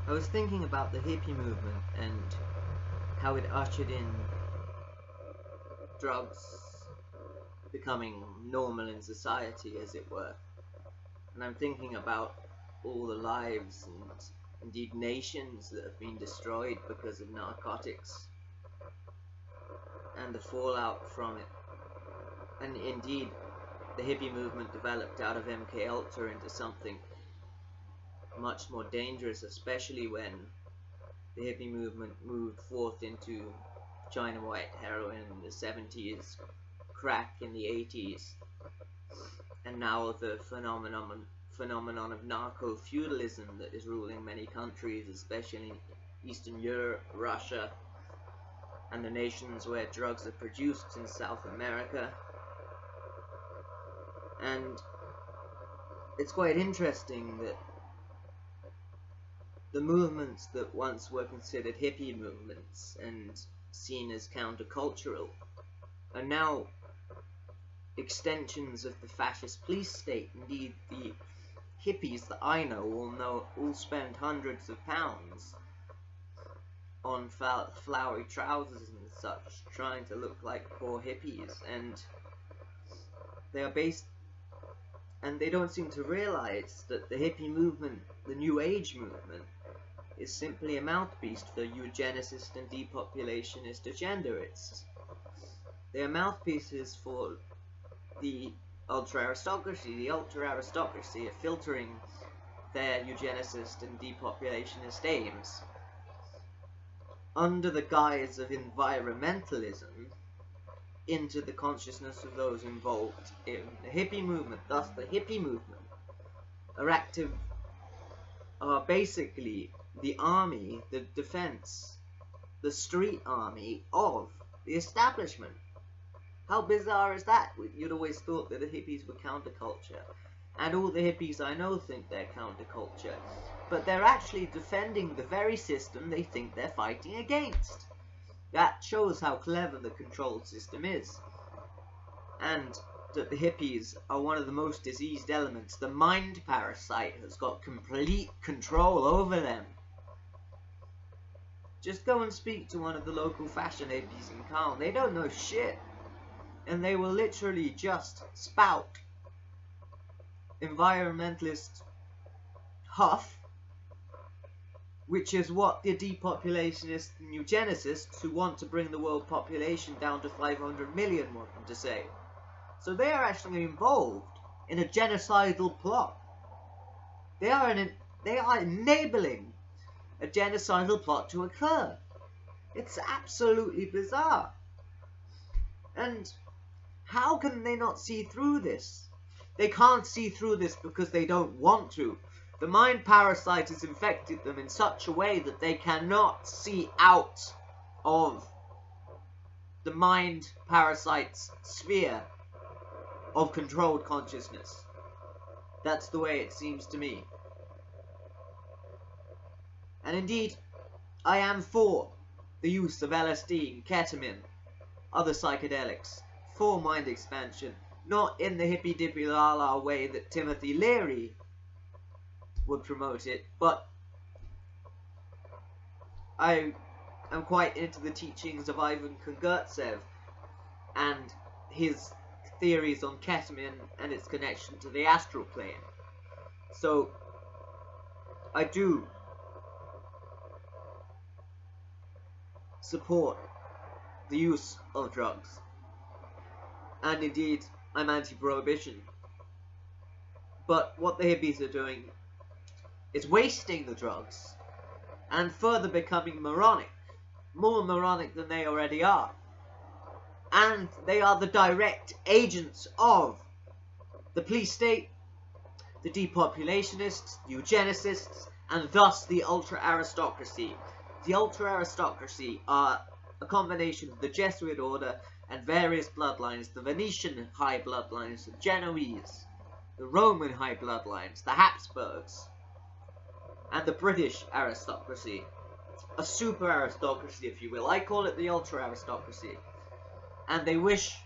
I was thinking about the hippie movement and how it ushered in drugs becoming normal in society, as it were. And I'm thinking about all the lives and indeed nations that have been destroyed because of narcotics and the fallout from it. And indeed, the hippie movement developed out of MK Ultra into something much more dangerous, especially when the hippie movement moved forth into China white heroin in the 70s, crack in the 80s, and now the phenomenon of narco-feudalism that is ruling many countries, especially in Eastern Europe, Russia, and the nations where drugs are produced in South America. And it's quite interesting that the movements that once were considered hippie movements and seen as countercultural are now extensions of the fascist police state. Indeed, the hippies that I know all spend hundreds of pounds on flowery trousers and such, trying to look like poor hippies, and they are based, and they don't seem to realize that the hippie movement, the New Age movement, is simply a mouthpiece for eugenicist and depopulationist agendaists. They are mouthpieces for the ultra-aristocracy. The ultra-aristocracy are filtering their eugenicist and depopulationist aims under the guise of environmentalism into the consciousness of those involved in the hippie movement. Thus, the hippie movement are basically the army, the defense, the street army of the establishment. How bizarre is that? You'd always thought that the hippies were counterculture, and all the hippies I know think they're counterculture, but they're actually defending the very system they think they're fighting against. That shows how clever the control system is, and that the hippies are one of the most diseased elements. The mind parasite has got complete control over them. Just go and speak to one of the local fashion hippies in Calne. They don't know shit, and they will literally just spout environmentalist huff, which is what the depopulationists and eugenicists who want to bring the world population down to 500 million want them to say. So they are actually involved in a genocidal plot. They are enabling a genocidal plot to occur. It's absolutely bizarre. And how can they not see through this? They can't see through this because they don't want to. The mind parasite has infected them in such a way that they cannot see out of the mind parasite's sphere of controlled consciousness. That's the way it seems to me. And indeed, I am for the use of LSD and ketamine, other psychedelics, for mind expansion, not in the hippy-dippy-la-la way that Timothy Leary would promote it, but I am quite into the teachings of Ivan Kongertsev and his theories on ketamine and its connection to the astral plane. So I do support the use of drugs, and indeed I'm anti-prohibition. But what the hippies are doing is wasting the drugs and further becoming moronic, more moronic than they already are. And they are the direct agents of the police state, the depopulationists, the eugenicists, and thus the ultra-aristocracy. The ultra-aristocracy are a combination of the Jesuit order and various bloodlines, the Venetian high bloodlines, the Genoese, the Roman high bloodlines, the Habsburgs, and the British aristocracy. A super aristocracy, if you will. I call it the ultra-aristocracy. And they wish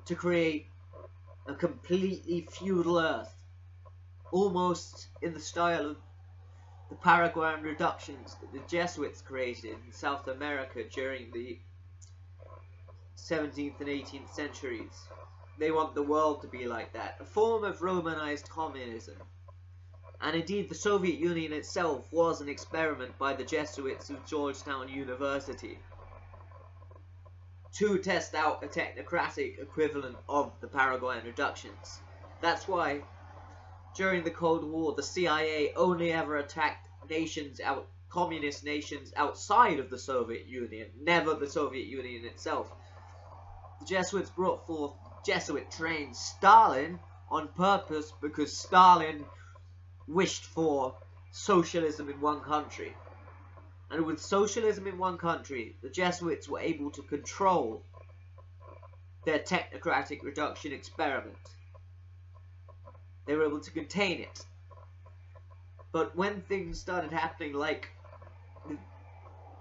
to create a completely feudal earth, almost in the style of the Paraguayan-Reductions that the Jesuits created in South America during the 17th and 18th centuries. They want the world to be like that, a form of Romanized communism. And indeed, the Soviet Union itself was an experiment by the Jesuits of Georgetown University to test out a technocratic equivalent of the Paraguayan-Reductions. That's why, during the Cold War, the CIA only ever attacked communist nations outside of the Soviet Union, never the Soviet Union itself. The Jesuits brought forth Jesuit-trained Stalin on purpose because Stalin wished for socialism in one country. And with socialism in one country, the Jesuits were able to control their technocratic reduction experiment. They were able to contain it. But when things started happening like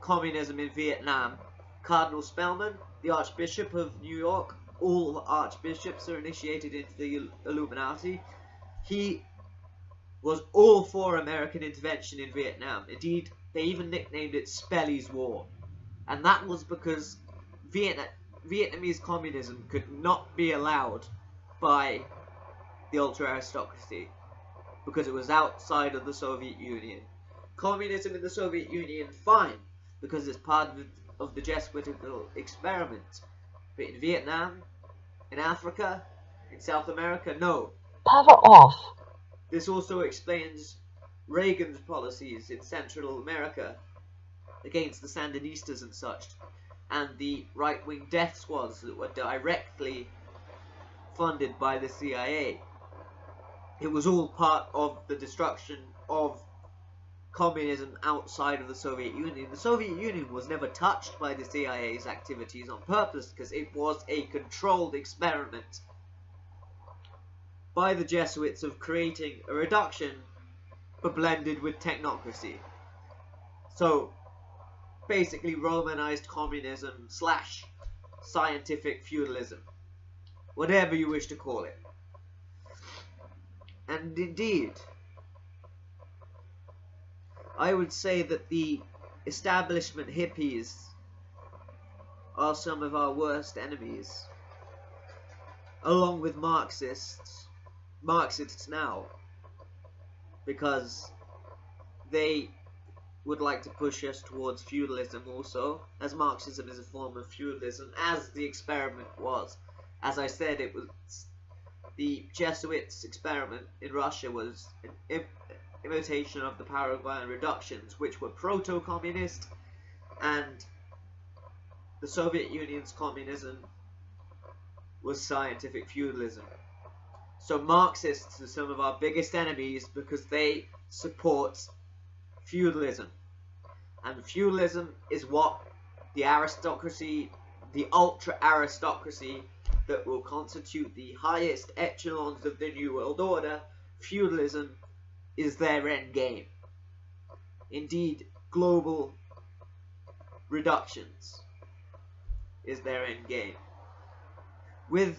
communism in Vietnam, Cardinal Spellman, the Archbishop of New York, all archbishops are initiated into the Illuminati. He was all for American intervention in Vietnam. Indeed, they even nicknamed it Spelly's War. And that was because Vietnamese communism could not be allowed by the Ultra-Aristocracy because it was outside of the Soviet Union. Communism in the Soviet Union, fine, because it's part of the Jesuitical experiment. But in Vietnam, in Africa, in South America, no. Power off. This also explains Reagan's policies in Central America against the Sandinistas and such, and the right-wing death squads that were directly funded by the CIA. It was all part of the destruction of communism outside of the Soviet Union. The Soviet Union was never touched by the CIA's activities on purpose because it was a controlled experiment by the Jesuits of creating a reduction but blended with technocracy. So basically Romanized communism slash scientific feudalism, whatever you wish to call it. And indeed, I would say that the establishment hippies are some of our worst enemies, along with Marxists now, because they would like to push us towards feudalism also, as Marxism is a form of feudalism, as the experiment was. As I said, it was the Jesuits' experiment in Russia was an imitation of the Paraguayan-Reductions, which were proto-communist, and the Soviet Union's communism was scientific feudalism. So Marxists are some of our biggest enemies because they support feudalism. And feudalism is what the aristocracy, the ultra-aristocracy that will constitute the highest echelons of the New World Order, feudalism is their end game. Indeed, global reductions is their end game. With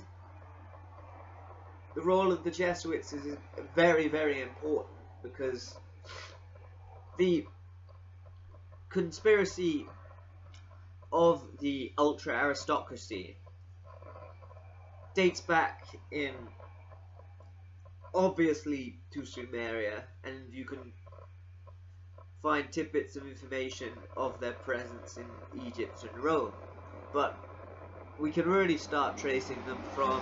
the role of the Jesuits is very, very important because the conspiracy of the ultra-aristocracy dates back in obviously to Sumeria, and you can find tidbits of information of their presence in Egypt and Rome, but we can really start tracing them from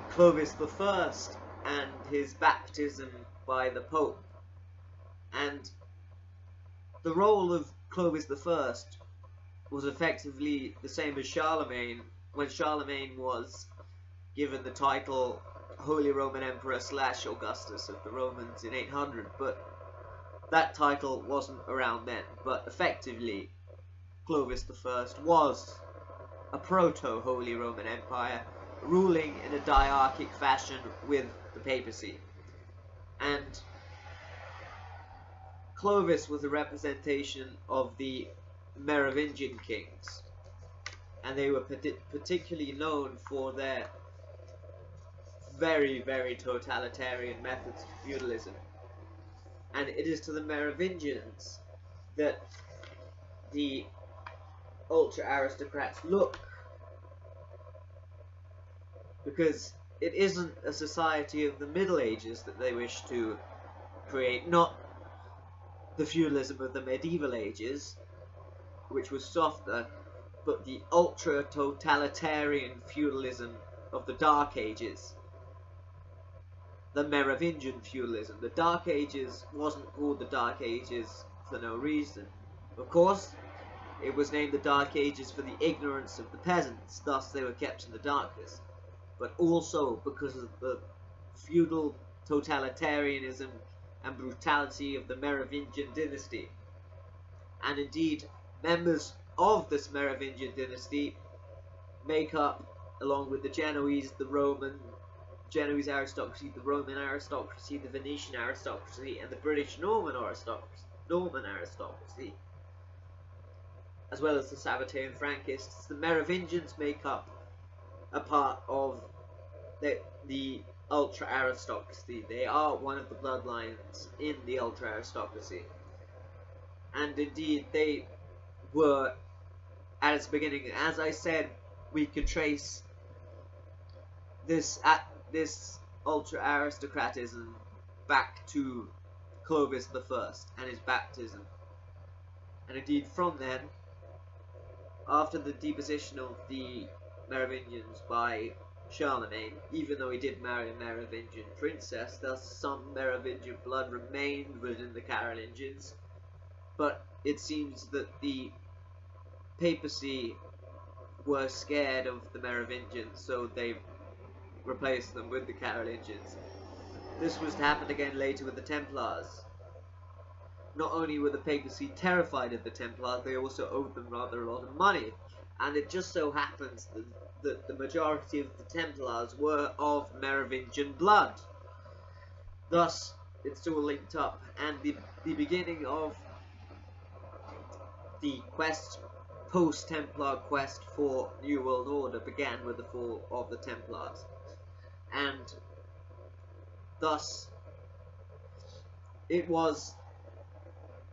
Clovis I and his baptism by the Pope. And the role of Clovis I was effectively the same as Charlemagne, when Charlemagne was given the title Holy Roman Emperor / Augustus of the Romans in 800, but that title wasn't around then. But effectively, Clovis I was a proto-Holy Roman Empire, ruling in a diarchic fashion with the Papacy. And Clovis was a representation of the Merovingian kings, and they were particularly known for their very, very totalitarian methods of feudalism. and it is to the Merovingians that the ultra-aristocrats look, because it isn't a society of the Middle Ages that they wish to create, not the feudalism of the medieval ages, which was softer, but the ultra-totalitarian feudalism of the Dark Ages, the Merovingian feudalism. The Dark Ages wasn't called the Dark Ages for no reason. Of course, it was named the Dark Ages for the ignorance of the peasants, thus they were kept in the darkness, but also because of the feudal totalitarianism and brutality of the Merovingian dynasty. And indeed, members of this Merovingian dynasty make up, along with the Genoese, the Genoese aristocracy, the Roman aristocracy, the Venetian aristocracy, and the British Norman aristocracy, as well as the Sabbatean Frankists. The Merovingians make up a part of the ultra-aristocracy. They are one of the bloodlines in the ultra-aristocracy. And indeed, they were, at its beginning, as I said, we could trace this ultra-aristocratism back to Clovis I and his baptism. And indeed, from then, after the deposition of the Merovingians by Charlemagne, even though he did marry a Merovingian princess, thus some Merovingian blood remained within the Carolingians, but it seems that the Papacy were scared of the Merovingians, so they replaced them with the Carolingians. This was to happen again later with the Templars. Not only were the Papacy terrified of the Templars, they also owed them rather a lot of money, and it just so happens that the majority of the Templars were of Merovingian blood. Thus, it's all linked up, and the beginning of the quest, post-Templar quest for New World Order, began with the fall of the Templars. And thus, there was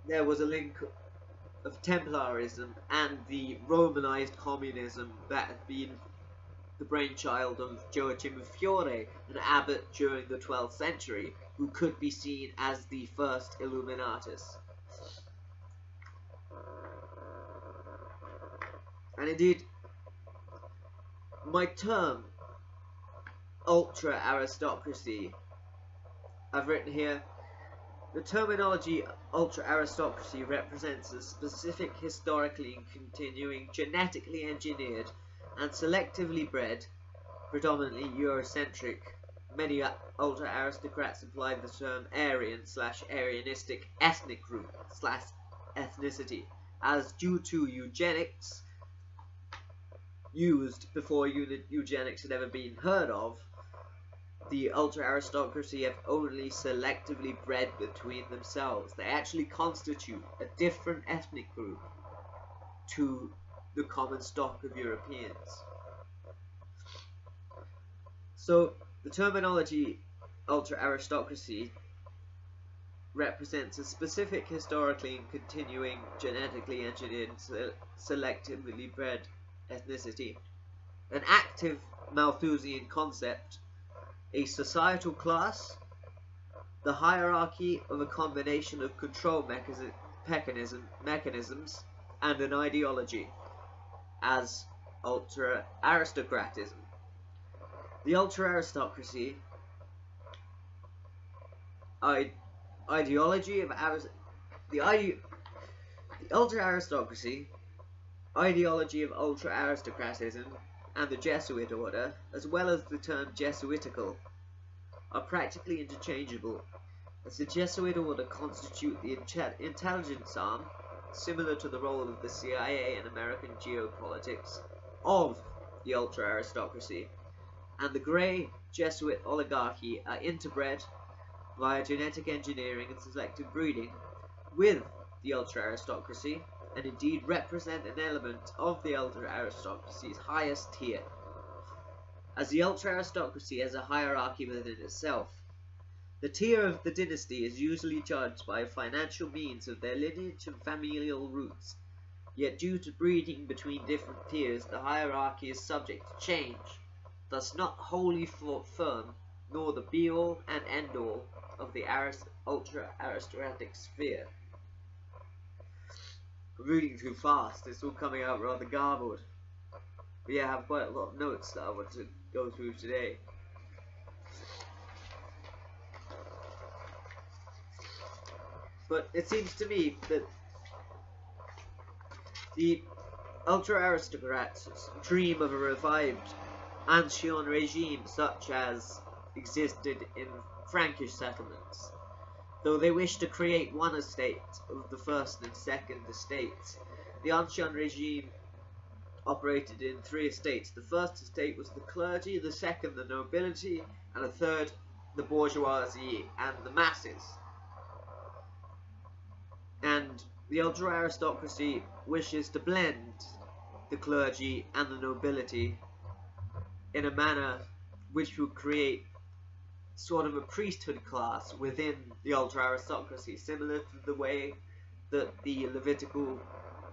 a link of Templarism and the Romanized communism that had been the brainchild of Joachim of Fiore, an abbot during the 12th century, who could be seen as the first Illuminatus. And indeed, my term, ultra-aristocracy, I've written here, the terminology ultra-aristocracy represents a specific historically continuing, genetically engineered, and selectively bred, predominantly Eurocentric. Many ultra-aristocrats apply the term Aryan/Aryanistic ethnic group/ethnicity, as due to eugenics, used before eugenics had ever been heard of, the ultra-aristocracy have only selectively bred between themselves. They actually constitute a different ethnic group to the common stock of Europeans. So, the terminology ultra-aristocracy represents a specific historically and continuing genetically engineered selectively bred ethnicity, an active Malthusian concept, a societal class, the hierarchy of a combination of control mechanisms, and an ideology, as ultra-aristocratism. The ultra-aristocracy ideology of ultra-aristocracy, ideology of ultra-aristocratism, and the Jesuit order, as well as the term Jesuitical, are practically interchangeable, as the Jesuit order constitute the intelligence arm, similar to the role of the CIA in American geopolitics, of the ultra-aristocracy, and the grey Jesuit oligarchy are interbred via genetic engineering and selective breeding with the ultra-aristocracy, and indeed represent an element of the ultra-aristocracy's highest tier. As the ultra-aristocracy has a hierarchy within itself, The tier of the dynasty is usually judged by financial means of their lineage and familial roots, yet due to breeding between different tiers, the hierarchy is subject to change, thus not wholly firm, nor the be-all and end-all of the ultra-aristocratic sphere. I'm reading too fast, it's all coming out rather garbled. But yeah, I have quite a lot of notes that I want to go through today. But it seems to me that the ultra-aristocrats dream of a revived ancien regime such as existed in Frankish settlements, though they wish to create one estate of the first and second estates. The ancien regime operated in three estates. The first estate was the clergy, the second the nobility, and the third the bourgeoisie and the masses. And the ultra-aristocracy wishes to blend the clergy and the nobility in a manner which would create sort of a priesthood class within the ultra-aristocracy, similar to the way that the Levitical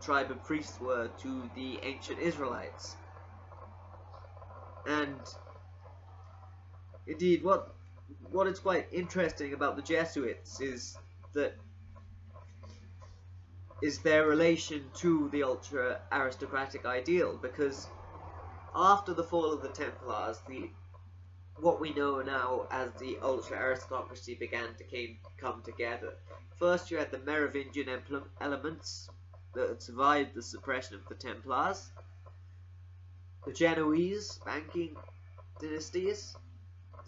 tribe of priests were to the ancient Israelites. And indeed, what is quite interesting about the Jesuits is their relation to the ultra-aristocratic ideal, because after the fall of the Templars, what we know now as the ultra-aristocracy began to come together. First you had the Merovingian elements that had survived the suppression of the Templars, the Genoese banking dynasties,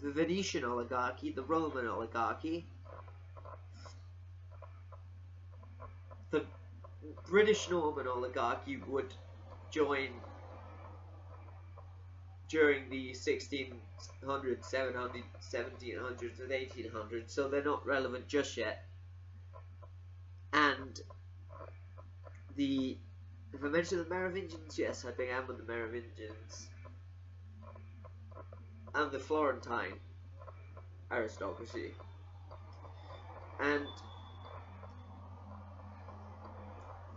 the Venetian oligarchy, the Roman oligarchy, the British Norman oligarchy would join during the 1600s, 1700s, 1700s, and 1800s, so they're not relevant just yet. And if I mentioned the Merovingians, yes, I began with the Merovingians. And the Florentine aristocracy. And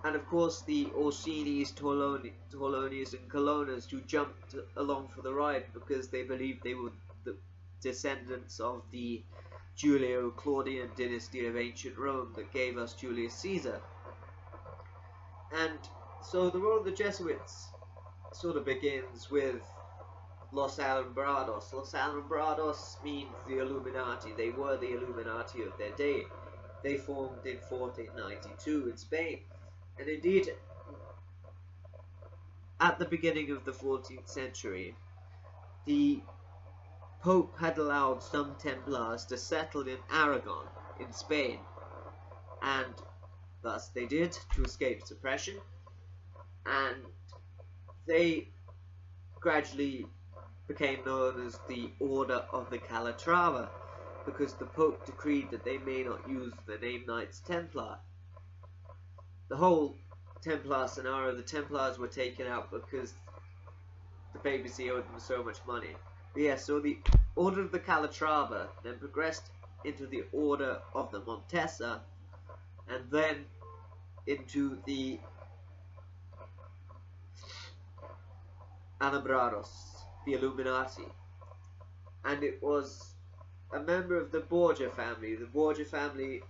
of course the Orsinis, Torlonis, and Colonnas, who jumped along for the ride because they believed they were the descendants of the Julio-Claudian dynasty of ancient Rome that gave us Julius Caesar. And so the role of the Jesuits sort of begins with Los Alumbrados. Los Alumbrados means the Illuminati. They were the Illuminati of their day. They formed in 1492 in Spain. And indeed, at the beginning of the 14th century, the Pope had allowed some Templars to settle in Aragon, in Spain, and thus they did, to escape suppression, and they gradually became known as the Order of the Calatrava, because the Pope decreed that they may not use the name Knights Templar. The whole Templar scenario, the Templars were taken out because the Papacy owed them so much money. But yeah, so the Order of the Calatrava then progressed into the Order of the Montesa, and then into the Alumbrados, the Illuminati. And it was a member of the Borgia family. The Borgia family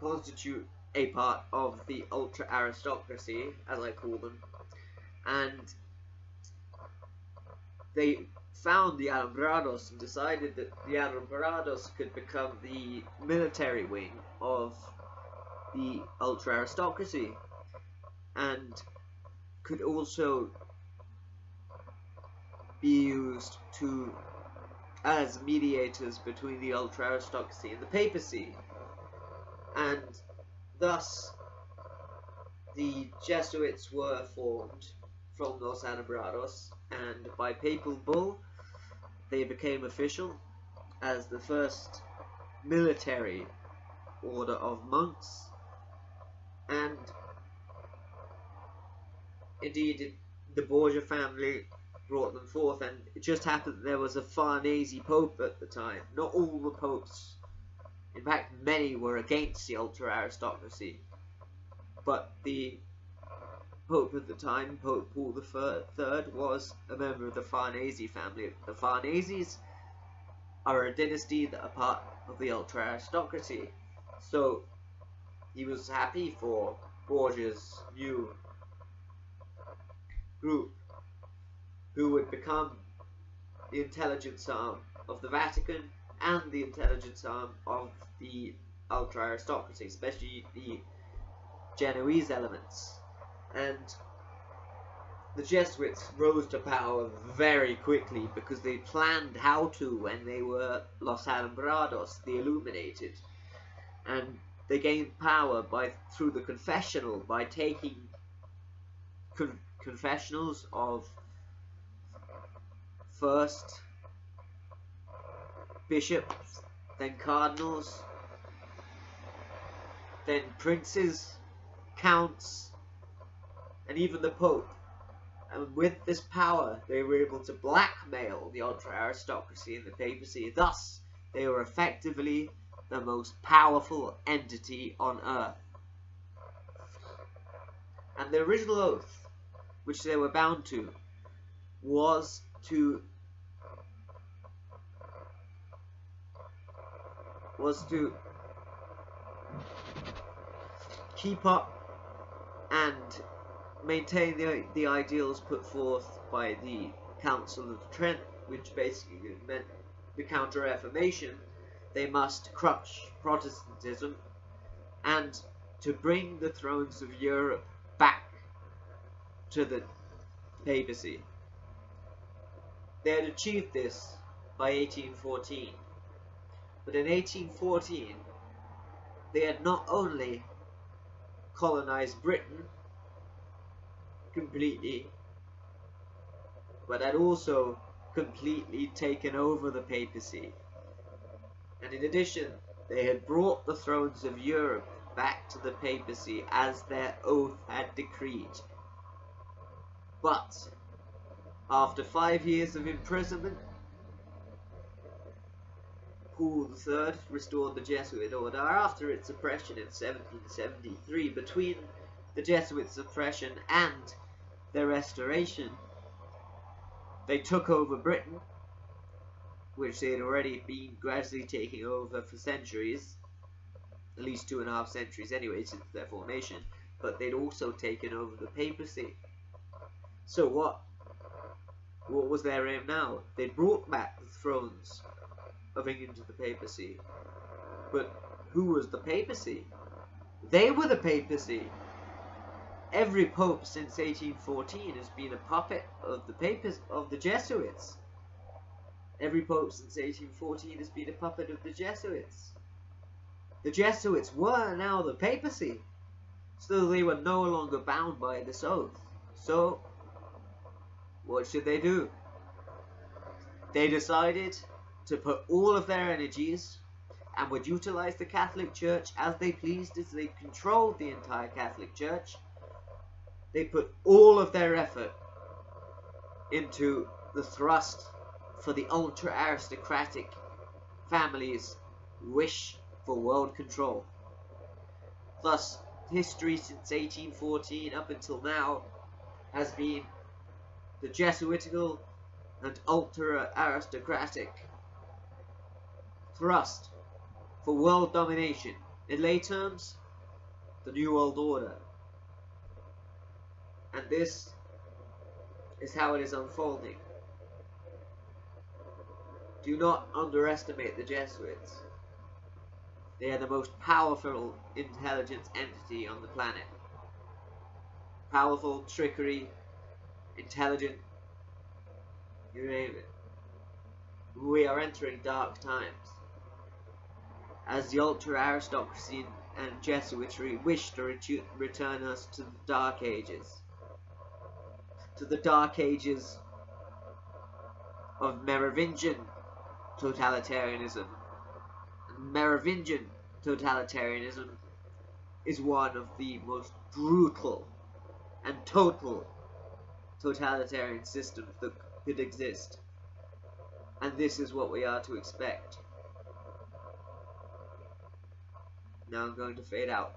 constitute a part of the ultra-aristocracy, as I call them, and they found the Alumbrados and decided that the Alumbrados could become the military wing of the ultra-aristocracy, and could also be used as mediators between the ultra-aristocracy and the Papacy. And thus, the Jesuits were formed from Los Alumbrados, and by papal bull, they became official as the first military order of monks, and indeed the Borgia family brought them forth, and it just happened that there was a Farnese Pope at the time. Not all the popes, in fact many were against the ultra-aristocracy, but the Pope at the time, Pope Paul III, was a member of the Farnese family. The Farneses are a dynasty that are part of the ultra-aristocracy, so he was happy for Borgia's new group, who would become the intelligence arm of the Vatican and the intelligence arm of the ultra-aristocracy, especially the Genoese elements. And the Jesuits rose to power very quickly because they planned how to when they were Los Alumbrados, the Illuminated, and they gained power through the confessional, by taking confessionals of first bishops, then cardinals, then princes, counts, and even the Pope. And with this power, they were able to blackmail the ultra-aristocracy and the papacy. Thus, they were effectively the most powerful entity on earth. And the original oath, which they were bound to, was to keep up and maintain the ideals put forth by the Council of Trent, which basically meant the Counter-Reformation. They must crush Protestantism and to bring the thrones of Europe back to the papacy. They had achieved this by 1814, but in 1814 they had not only colonized Britain completely, but had also completely taken over the papacy. And in addition, they had brought the thrones of Europe back to the papacy as their oath had decreed. But after 5 years of imprisonment, Paul III restored the Jesuit order after its suppression in 1773. Between the Jesuit suppression and their restoration, they took over Britain, which they had already been gradually taking over for centuries, at least 2.5 centuries anyway since their formation, but they'd also taken over the papacy. So what was their aim now? They brought back the thrones of England to the papacy. But who was the papacy? They were the papacy. Every pope since 1814 has been a puppet of the Jesuits. Every pope since 1814 has been a puppet of the Jesuits. The Jesuits were now the papacy, so they were no longer bound by this oath. So, what should they do? They decided to put all of their energies and would utilize the Catholic Church as they pleased, as they controlled the entire Catholic Church. They put all of their effort into the thrust for the ultra-aristocratic family's wish for world control. Thus, history since 1814 up until now has been the Jesuitical and ultra-aristocratic thrust for world domination. In lay terms, the New World Order. And this is how it is unfolding. Do not underestimate the Jesuits. They are the most powerful intelligence entity on the planet. Powerful, trickery, intelligent, you name it. We are entering dark times, as the ultra-aristocracy and Jesuitry wish to return us to the Dark Ages. To the Dark Ages of Merovingian totalitarianism. And Merovingian totalitarianism is one of the most brutal and total totalitarian systems that could exist. And this is what we are to expect. Now I'm going to fade out.